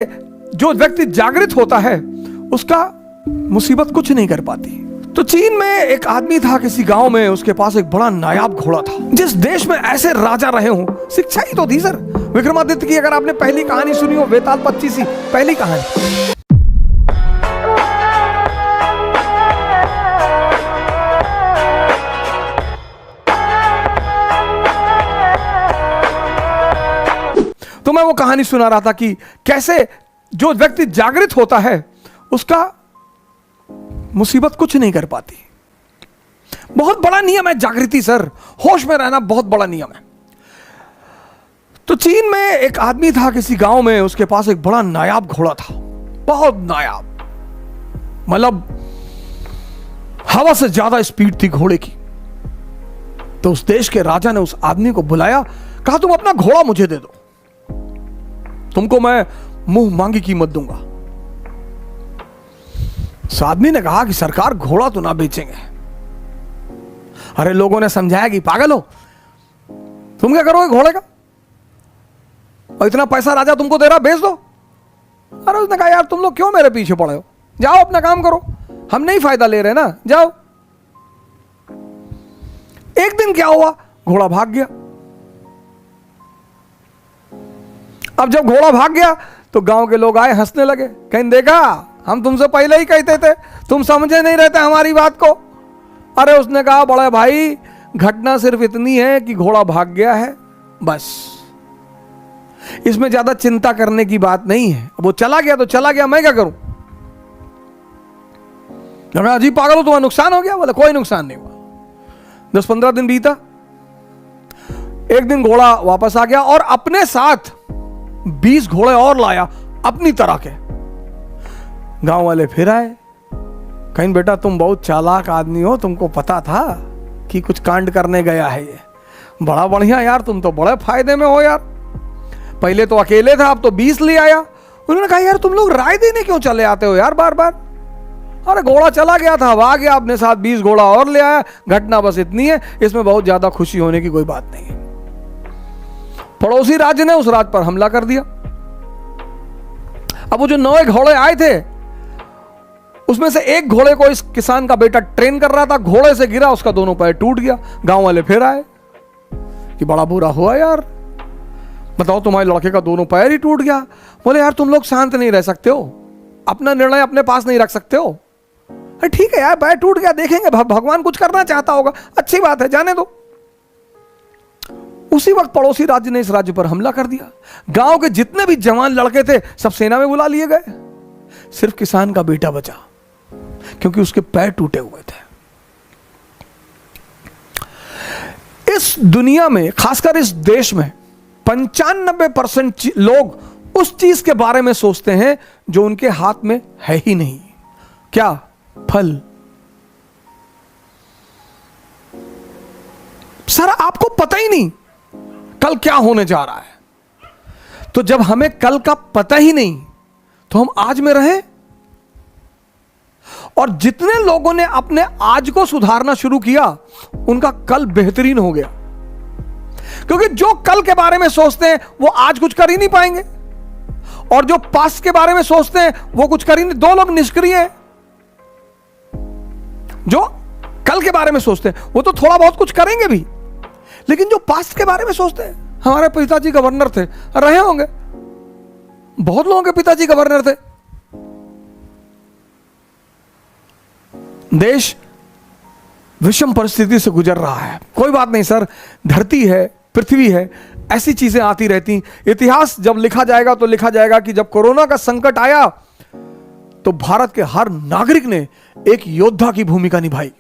जो व्यक्ति जागृत होता है उसका मुसीबत कुछ नहीं कर पाती। तो चीन में एक आदमी था किसी गांव में, उसके पास एक बड़ा नायाब घोड़ा था। जिस देश में ऐसे राजा रहे हों, शिक्षा ही तो थी सर। विक्रमादित्य की अगर आपने पहली कहानी सुनी हो, वेताल 25 पहली कहानी, तो मैं वो कहानी सुना रहा था कि कैसे जो व्यक्ति जागृत होता है उसका मुसीबत कुछ नहीं कर पाती। बहुत बड़ा नियम है जागृति सर, होश में रहना बहुत बड़ा नियम है। तो चीन में एक आदमी था किसी गांव में, उसके पास एक बड़ा नायाब घोड़ा था, बहुत नायाब, मतलब हवा से ज्यादा स्पीड थी घोड़े की। तो उस देश के राजा ने उस आदमी को बुलाया, कहा तुम अपना घोड़ा मुझे दे दो, तुमको मैं मुंह मांगी कीमत दूंगा। उस आदमी ने कहा कि सरकार घोड़ा तो ना बेचेंगे। अरे लोगों ने समझाया कि पागल हो, तुम क्या करोगे घोड़े का, और इतना पैसा राजा तुमको दे रहा, बेच दो। अरे उसने कहा यार तुम लोग क्यों मेरे पीछे पड़े हो, जाओ अपना काम करो, हम नहीं फायदा ले रहे ना, जाओ। एक दिन क्या हुआ, घोड़ा भाग गया। अब जब घोड़ा भाग गया तो गांव के लोग आए, हंसने लगे, कहीं देखा हम तुमसे पहले ही कहते थे, तुम समझे नहीं रहते हमारी बात को। अरे उसने कहा बड़े भाई, घटना सिर्फ इतनी है कि घोड़ा भाग गया है, बस, इसमें ज्यादा चिंता करने की बात नहीं है। वो चला गया तो चला गया, मैं क्या करूं। अजीब पागल हो, तुम्हारा नुकसान हो गया। बोले कोई नुकसान नहीं हुआ। 10-15 दिन बीता, एक दिन घोड़ा वापस आ गया और अपने साथ 20 घोड़े और लाया अपनी तरह के। गांव वाले फिर आए, कहीं बेटा तुम बहुत चालाक आदमी हो, तुमको पता था कि कुछ कांड करने गया है ये, बड़ा बढ़िया यार, तुम तो बड़े फायदे में हो यार, पहले तो अकेले था अब तो 20 ले आया। उन्होंने कहा यार तुम लोग राय देने क्यों चले आते हो यार बार बार। अरे घोड़ा चला गया था, अब आ गया, अपने साथ 20 घोड़ा और ले आया, घटना बस इतनी है, इसमें बहुत ज्यादा खुशी होने की कोई बात नहीं है। पड़ोसी राज्य ने उस राज्य पर हमला कर दिया। अब वो जो 9 घोड़े आए थे, उसमें से एक घोड़े को इस किसान का बेटा ट्रेन कर रहा था, घोड़े से गिरा, उसका दोनों पैर टूट गया। गांव वाले फिर आए कि बड़ा बुरा हुआ यार, बताओ तुम्हारे लड़के का दोनों पैर ही टूट गया। बोले यार तुम लोग शांत नहीं रह सकते हो, अपना निर्णय अपने पास नहीं रख सकते हो। अरे ठीक है यार, पैर टूट गया, देखेंगे भगवान कुछ करना चाहता होगा, अच्छी बात है, जाने दो। उसी वक्त पड़ोसी राज्य ने इस राज्य पर हमला कर दिया। गांव के जितने भी जवान लड़के थे सब सेना में बुला लिए गए, सिर्फ किसान का बेटा बचा, क्योंकि उसके पैर टूटे हुए थे। इस दुनिया में, खासकर इस देश में, 95% लोग उस चीज के बारे में सोचते हैं जो उनके हाथ में है ही नहीं। क्या? फल। सर आपको पता ही नहीं कल क्या होने जा रहा है। तो जब हमें कल का पता ही नहीं तो हम आज में रहें। और जितने लोगों ने अपने आज को सुधारना शुरू किया उनका कल बेहतरीन हो गया, क्योंकि जो कल के बारे में सोचते हैं वो आज कुछ कर ही नहीं पाएंगे, और जो पास्ट के बारे में सोचते हैं वो कुछ कर ही नहीं। 2 लोग निष्क्रिय हैं। जो कल के बारे में सोचते हैं वो तो थोड़ा बहुत कुछ करेंगे भी, लेकिन जो पास्ट के बारे में सोचते हैं, हमारे पिताजी गवर्नर थे, रहे होंगे, बहुत लोगों के पिताजी गवर्नर थे, देश विषम परिस्थिति से गुजर रहा है, कोई बात नहीं सर, धरती है, पृथ्वी है, ऐसी चीजें आती रहती। इतिहास जब लिखा जाएगा तो लिखा जाएगा कि जब कोरोना का संकट आया तो भारत के हर नागरिक ने एक योद्धा की भूमिका निभाई।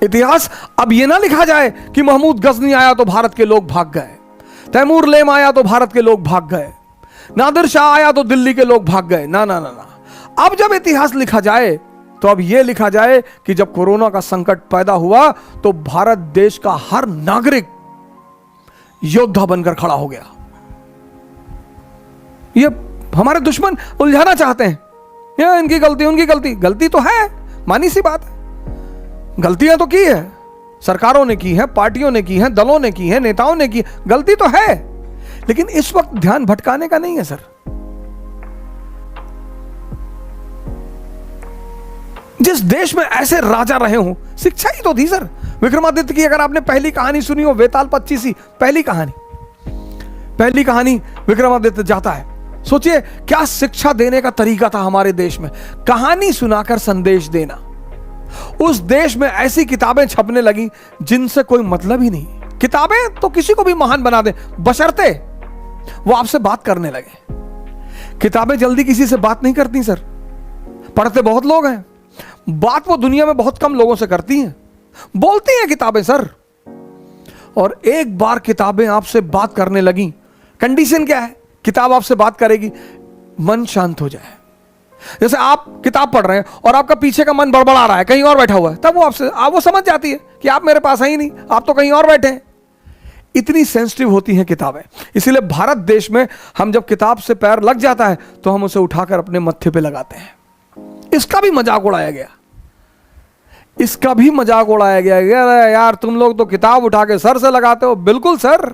इतिहास अब यह ना लिखा जाए कि महमूद गजनी आया तो भारत के लोग भाग गए, तैमूर लेम आया तो भारत के लोग भाग गए, नादिर शाह आया तो दिल्ली के लोग भाग गए। ना ना ना ना, अब जब इतिहास लिखा जाए तो अब यह लिखा जाए कि जब कोरोना का संकट पैदा हुआ तो भारत देश का हर नागरिक योद्धा बनकर खड़ा हो गया। ये हमारे दुश्मन उलझाना चाहते हैं, ये इनकी गलती, उनकी गलती। गलती तो है, मानी सी बात है, गलतियां तो की है, सरकारों ने की है, पार्टियों ने की है, दलों ने की है, नेताओं ने की, गलती तो है। लेकिन इस वक्त ध्यान भटकाने का नहीं है सर। जिस देश में ऐसे राजा रहे हों, शिक्षा ही तो थी सर। विक्रमादित्य की अगर आपने पहली कहानी सुनी हो, वेताल 25, पहली कहानी विक्रमादित्य जाता है। सोचिए क्या शिक्षा देने का तरीका था हमारे देश में, कहानी सुनाकर संदेश देना। उस देश में ऐसी किताबें छपने लगी जिनसे कोई मतलब ही नहीं। किताबें तो किसी को भी महान बना दे, बशर्ते वो आपसे बात करने लगे। किताबें जल्दी किसी से बात नहीं करती सर। पढ़ते बहुत लोग हैं, बात वो दुनिया में बहुत कम लोगों से करती हैं। बोलती हैं किताबें सर। और एक बार किताबें आपसे बात करने लगी, कंडीशन क्या है? किताब आपसे बात करेगी, मन शांत हो जाए। जैसे आप किताब पढ़ रहे हैं और आपका पीछे का मन बड़बड़ा रहा है, कहीं और बैठा हुआ है, तब वो समझ जाती है कि आप मेरे पास है ही नहीं, आप तो कहीं और बैठे हैं। इतनी सेंसिटिव होती हैं किताबें। इसीलिए भारत देश में हम जब किताब से पैर लग जाता है तो हम उसे उठाकर अपने मत्थे पे लगाते हैं। इसका भी मजाक उड़ाया गया, यार तुम लोग तो किताब उठा के सर से लगाते हो। बिल्कुल सर,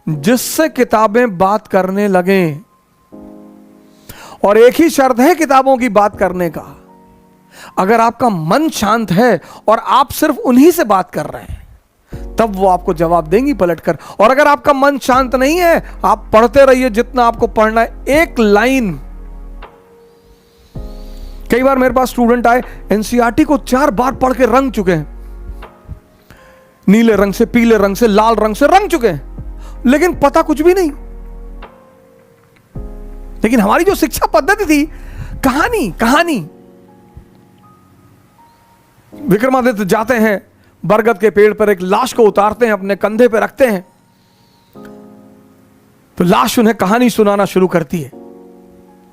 जिससे किताबें बात करने लगे, और एक ही शर्त है किताबों की बात करने का, अगर आपका मन शांत है और आप सिर्फ उन्हीं से बात कर रहे हैं, तब वो आपको जवाब देंगी पलटकर। और अगर आपका मन शांत नहीं है, आप पढ़ते रहिए जितना आपको पढ़ना है, एक लाइन। कई बार मेरे पास स्टूडेंट आए, एनसीईआरटी को 4 बार पढ़ के रंग चुके हैं, नीले रंग से, पीले रंग से, लाल रंग से रंग चुके हैं, लेकिन पता कुछ भी नहीं। लेकिन हमारी जो शिक्षा पद्धति थी, कहानी। विक्रमादित्य जाते हैं, बरगद के पेड़ पर एक लाश को उतारते हैं, अपने कंधे पे रखते हैं, तो लाश उन्हें कहानी सुनाना शुरू करती है।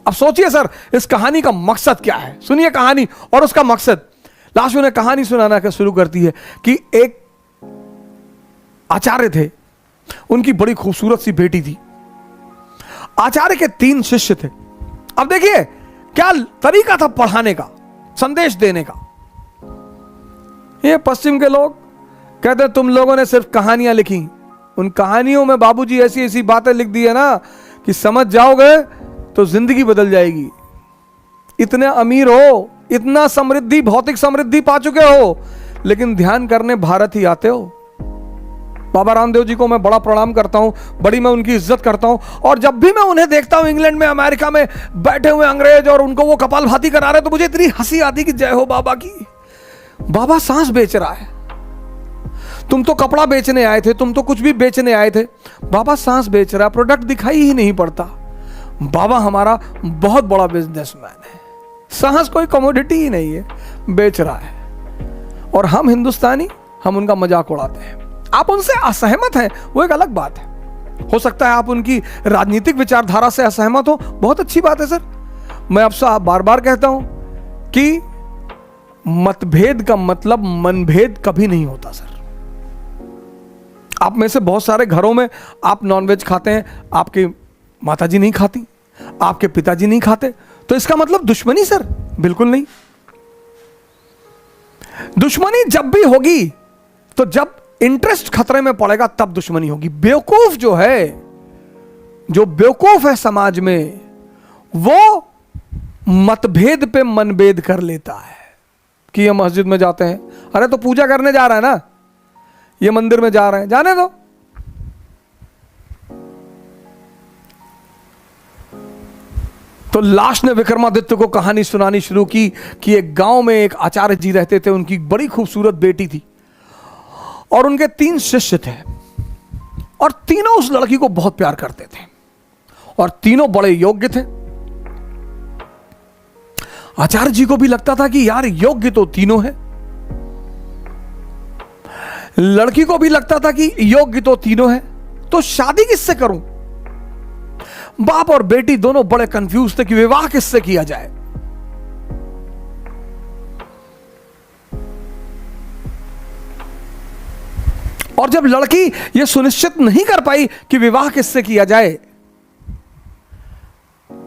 अब सोचिए सर, इस कहानी का मकसद क्या है? सुनिए कहानी और उसका मकसद। लाश उन्हें कहानी सुनाना शुरू करती है कि एक आचार्य थे, उनकी बड़ी खूबसूरत सी बेटी थी। आचार्य के 3 शिष्य थे। अब देखिए क्या तरीका था पढ़ाने का, संदेश देने का। ये पश्चिम के लोग कहते तुम लोगों ने सिर्फ कहानियां लिखी, उन कहानियों में बाबूजी ऐसी ऐसी बातें लिख दी है ना कि समझ जाओगे तो जिंदगी बदल जाएगी। इतने अमीर हो, इतना समृद्धि, भौतिक समृद्धि पा चुके हो, लेकिन ध्यान करने भारत ही आते हो। बाबा रामदेव जी को मैं बड़ा प्रणाम करता हूं, बड़ी मैं उनकी इज्जत करता हूं, और जब भी मैं उन्हें देखता हूं इंग्लैंड में, अमेरिका में बैठे हुए अंग्रेज, और उनको वो कपालभाति करा रहे, तो मुझे इतनी हंसी आती कि जय हो बाबा की। बाबा सांस बेच रहा है, तुम तो कपड़ा बेचने आए थे, तुम तो कुछ भी बेचने आए थे, बाबा सांस बेच रहा है, प्रोडक्ट दिखाई ही नहीं पड़ता। बाबा हमारा बहुत बड़ा बिजनेसमैन है, सांस कोई कमोडिटी ही नहीं है, बेच रहा है। और हम हिंदुस्तानी, हम उनका मजाक उड़ाते हैं। आप उनसे असहमत हैं, वो एक अलग बात है। हो सकता है आप उनकी राजनीतिक विचारधारा से असहमत हो, बहुत अच्छी बात है सर। मैं आपसे बार बार कहता हूं कि मतभेद का मतलब मनभेद कभी नहीं होता सर। आप में से बहुत सारे घरों में आप नॉनवेज खाते हैं, आपकी माताजी नहीं खाती, आपके पिताजी नहीं खाते, तो इसका मतलब दुश्मनी सर? बिल्कुल नहीं। दुश्मनी जब भी होगी तो जब इंटरेस्ट खतरे में पड़ेगा तब दुश्मनी होगी। बेवकूफ जो है, जो बेवकूफ है समाज में, वो मतभेद पे मनभेद कर लेता है कि ये मस्जिद में जाते हैं, अरे तो पूजा करने जा रहा है ना, ये मंदिर में जा रहे हैं, जाने दो। तो लाश ने विक्रमादित्य को कहानी सुनानी शुरू की कि एक गांव में एक आचार्य जी रहते थे, उनकी बड़ी खूबसूरत बेटी थी और उनके 3 शिष्य थे, और तीनों उस लड़की को बहुत प्यार करते थे, और तीनों बड़े योग्य थे। आचार्य जी को भी लगता था कि यार योग्य तो तीनों है, लड़की को भी लगता था कि योग्य तो तीनों है, तो शादी किससे करूं? बाप और बेटी दोनों बड़े कंफ्यूज थे कि विवाह किससे किया जाए। और जब लड़की यह सुनिश्चित नहीं कर पाई कि विवाह किससे किया जाए,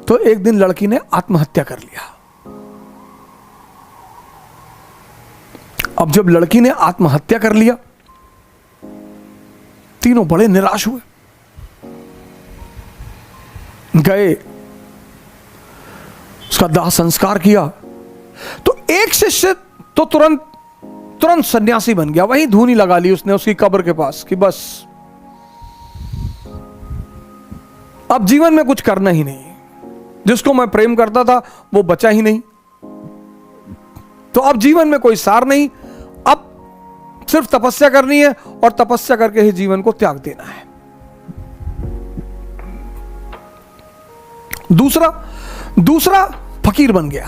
तो एक दिन लड़की ने आत्महत्या कर लिया। अब जब लड़की ने आत्महत्या कर लिया, तीनों बड़े निराश हुए। गए, उसका दाह संस्कार किया, तो एक शिष्य तो तुरंत सन्यासी बन गया। वहीं धूनी लगा ली उसने उसकी कब्र के पास कि बस अब जीवन में कुछ करना ही नहीं, जिसको मैं प्रेम करता था वो बचा ही नहीं, तो अब जीवन में कोई सार नहीं, अब सिर्फ तपस्या करनी है और तपस्या करके ही जीवन को त्याग देना है। दूसरा फकीर बन गया,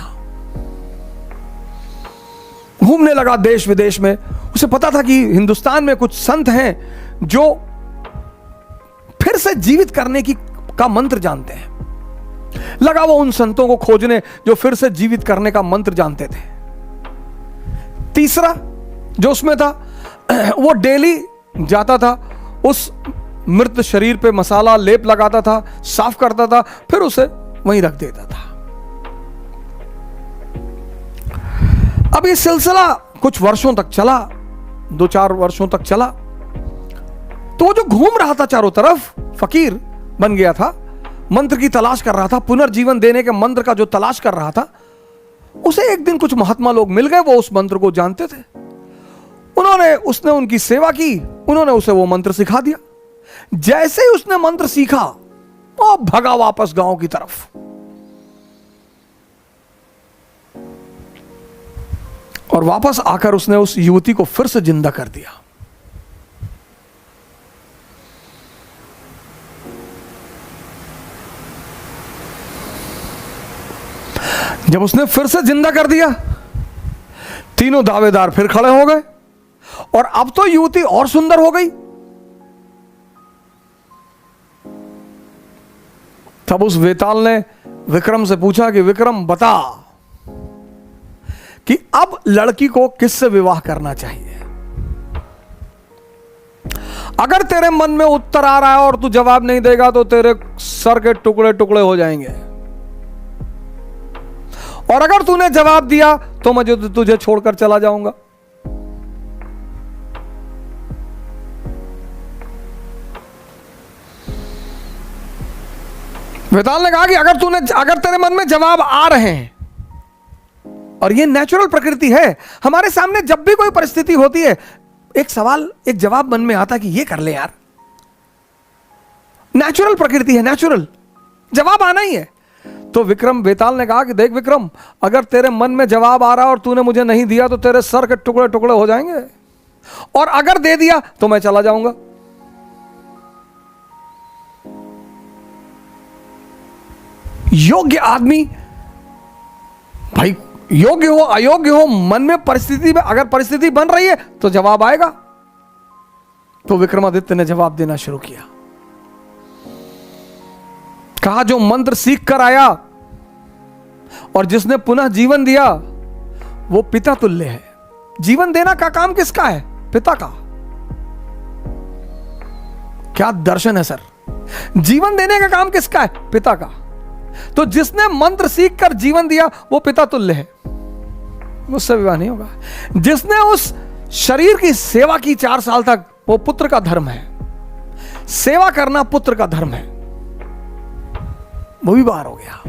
घूमने लगा देश विदेश में। उसे पता था कि हिंदुस्तान में कुछ संत हैं जो फिर से जीवित करने का मंत्र जानते हैं। लगा वो उन संतों को खोजने जो फिर से जीवित करने का मंत्र जानते थे। तीसरा जो उसमें था, वो डेली जाता था, उस मृत शरीर पे मसाला लेप लगाता था, साफ करता था, फिर उसे वहीं रख देता था। अब ये सिलसिला कुछ वर्षों तक चला, 2-4 वर्षों तक चला। तो वो जो घूम रहा था चारों तरफ, फकीर बन गया था, मंत्र की तलाश कर रहा था, पुनर्जीवन देने के मंत्र का जो तलाश कर रहा था, उसे एक दिन कुछ महात्मा लोग मिल गए, वो उस मंत्र को जानते थे। उसने उनकी सेवा की, उन्होंने उसे वो मंत्र सिखा दिया। जैसे ही उसने मंत्र सीखा, वो भगा वापस गांव की तरफ। और वापस आकर उसने उस युवती को फिर से जिंदा कर दिया। जब उसने फिर से जिंदा कर दिया, तीनों दावेदार फिर खड़े हो गए, और अब तो युवती और सुंदर हो गई। तब उस वेताल ने विक्रम से पूछा कि विक्रम बता कि अब लड़की को किससे विवाह करना चाहिए। अगर तेरे मन में उत्तर आ रहा है और तू जवाब नहीं देगा तो तेरे सर के टुकड़े टुकड़े हो जाएंगे, और अगर तूने जवाब दिया तो मैं तुझे छोड़कर चला जाऊंगा। वेताल ने कहा कि अगर तेरे मन में जवाब आ रहे हैं, और ये नेचुरल प्रकृति है, हमारे सामने जब भी कोई परिस्थिति होती है, एक जवाब मन में आता है कि ये कर ले यार, नेचुरल प्रकृति है, नेचुरल जवाब आना ही है। तो वेताल ने कहा कि देख विक्रम, अगर तेरे मन में जवाब आ रहा और तूने मुझे नहीं दिया तो तेरे सर के टुकड़े टुकड़े हो जाएंगे, और अगर दे दिया तो मैं चला जाऊंगा। योग्य आदमी, भाई योग्य हो अयोग्य हो, मन में परिस्थिति में अगर परिस्थिति बन रही है तो जवाब आएगा। तो विक्रमादित्य ने जवाब देना शुरू किया। कहा जो मंत्र सीख कर आया और जिसने पुनः जीवन दिया वो पिता तुल्य है। जीवन देना का काम किसका है? पिता का। क्या दर्शन है सर! जीवन देने का काम किसका है? पिता का। तो जिसने मंत्र सीख कर जीवन दिया वो पिता तुल्य है, उससे विवाह नहीं होगा। जिसने उस शरीर की सेवा की 4 साल तक, वो पुत्र का धर्म है। सेवा करना पुत्र का धर्म है, वो भी बाहर हो गया।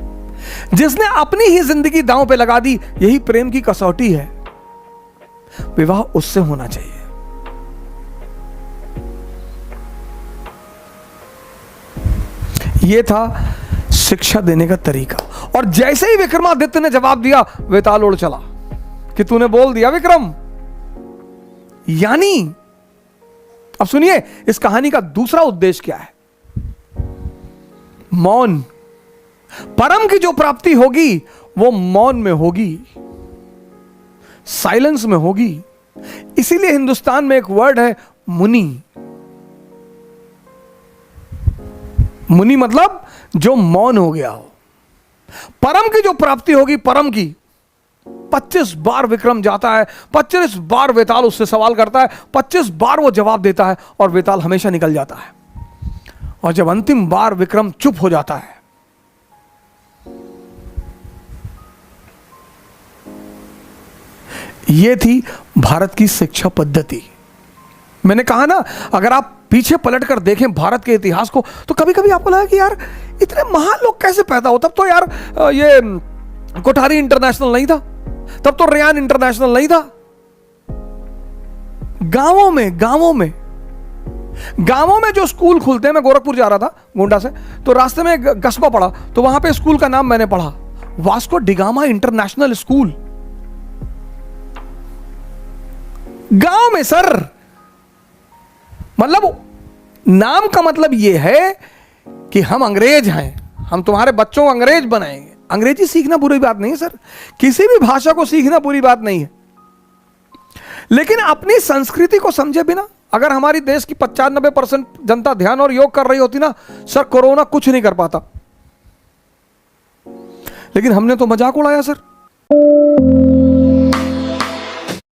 जिसने अपनी ही जिंदगी दांव पे लगा दी, यही प्रेम की कसौटी है, विवाह उससे होना चाहिए। यह था शिक्षा देने का तरीका। और जैसे ही विक्रमादित्य ने जवाब दिया, वेताल उड़ चला कि तूने बोल दिया विक्रम। यानी अब सुनिए, इस कहानी का दूसरा उद्देश्य क्या है? मौन। परम की जो प्राप्ति होगी वो मौन में होगी, साइलेंस में होगी। इसीलिए हिंदुस्तान में एक वर्ड है मुनि। मुनि मतलब जो मौन हो गया हो। परम की जो प्राप्ति होगी, परम की, 25 बार विक्रम जाता है, 25 बार वेताल उससे सवाल करता है, 25 बार वो जवाब देता है और वेताल हमेशा निकल जाता है। और जब अंतिम बार विक्रम चुप हो जाता है, यह थी भारत की शिक्षा पद्धति। मैंने कहा ना, अगर आप पीछे पलटकर देखें भारत के इतिहास को, तो कभी कभी आपको लगा कि यार इतने महान लोग कैसे पैदा हो? तब तो यार ये कोठारी इंटरनेशनल नहीं था, तब तो रेयान इंटरनेशनल नहीं था। गांवों में जो स्कूल खुलते हैं, मैं गोरखपुर जा रहा था गोंडा से, तो रास्ते में एक कस्बा पड़ा, तो वहां पे स्कूल का नाम मैंने पढ़ा, वास्को डिगामा इंटरनेशनल स्कूल। गांव में सर, मतलब नाम का मतलब यह है कि हम अंग्रेज हैं, हम तुम्हारे बच्चों को अंग्रेज बनाएंगे। अंग्रेजी सीखना बुरी बात नहीं है सर, किसी भी भाषा को सीखना बुरी बात नहीं है, लेकिन अपनी संस्कृति को समझे बिना अगर हमारी देश की 95% जनता ध्यान और योग कर रही होती ना सर, कोरोना कुछ नहीं कर पाता। लेकिन हमने तो मजाक उड़ाया सर।